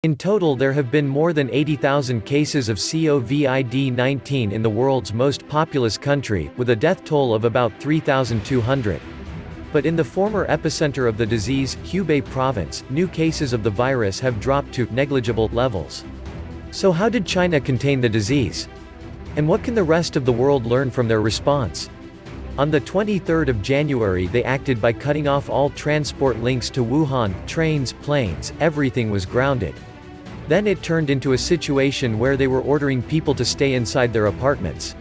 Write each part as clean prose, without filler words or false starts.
In total there have been more than 80,000 cases of COVID-19 in the world's most populous country, with a death toll of about 3,200. But in the former epicenter of the disease, Hubei province, new cases of the virus have dropped to negligible levels. So how did China contain the disease? And what can the rest of the world learn from their response? On the 23rd of January they acted by cutting off all transport links to Wuhan, trains, planes, everything was grounded. Then it turned into a situation where they were ordering people to stay inside their apartments.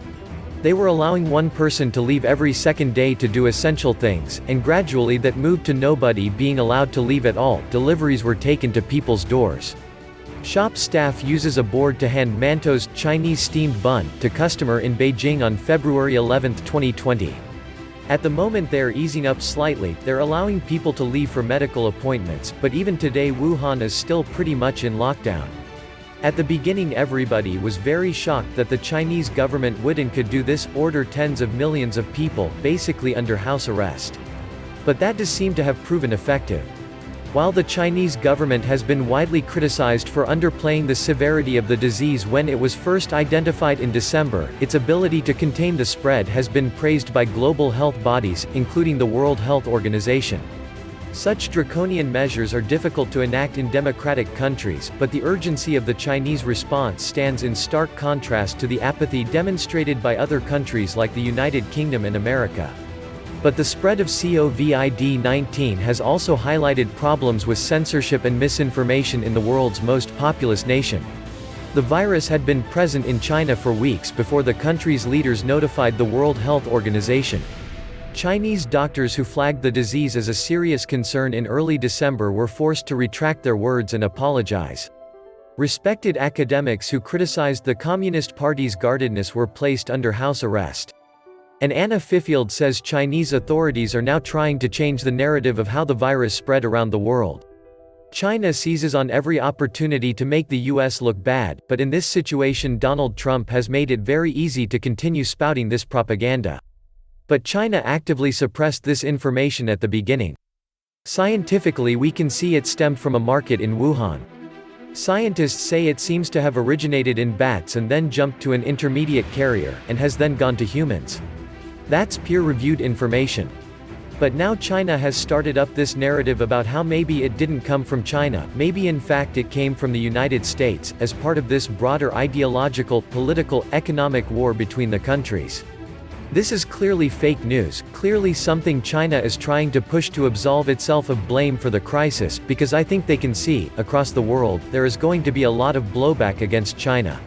They were allowing one person to leave every second day to do essential things, and gradually that moved to nobody being allowed to leave at all. Deliveries were taken to people's doors. Shop staff uses a board to hand Manto's Chinese steamed bun to customer in Beijing on February 11, 2020. At the moment they are easing up slightly, they're allowing people to leave for medical appointments, but even today Wuhan is still pretty much in lockdown. At the beginning everybody was very shocked that the Chinese government would and could do this, order tens of millions of people, basically under house arrest. But that does seem to have proven effective. While the Chinese government has been widely criticized for underplaying the severity of the disease when it was first identified in December, its ability to contain the spread has been praised by global health bodies, including the World Health Organization. Such draconian measures are difficult to enact in democratic countries, but the urgency of the Chinese response stands in stark contrast to the apathy demonstrated by other countries like the United Kingdom and America. But the spread of COVID-19 has also highlighted problems with censorship and misinformation in the world's most populous nation. The virus had been present in China for weeks before the country's leaders notified the World Health Organization. Chinese doctors who flagged the disease as a serious concern in early December were forced to retract their words and apologize. Respected academics who criticized the Communist Party's guardedness were placed under house arrest. And Anna Fifield says Chinese authorities are now trying to change the narrative of how the virus spread around the world. China seizes on every opportunity to make the US look bad, but in this situation Donald Trump has made it very easy to continue spouting this propaganda. But China actively suppressed this information at the beginning. Scientifically we can see it stemmed from a market in Wuhan. Scientists say it seems to have originated in bats and then jumped to an intermediate carrier, and has then gone to humans. That's peer-reviewed information. But now China has started up this narrative about how maybe it didn't come from China, maybe in fact it came from the United States, as part of this broader ideological, political, economic war between the countries. This is clearly fake news, clearly something China is trying to push to absolve itself of blame for the crisis, because I think they can see, across the world, there is going to be a lot of blowback against China.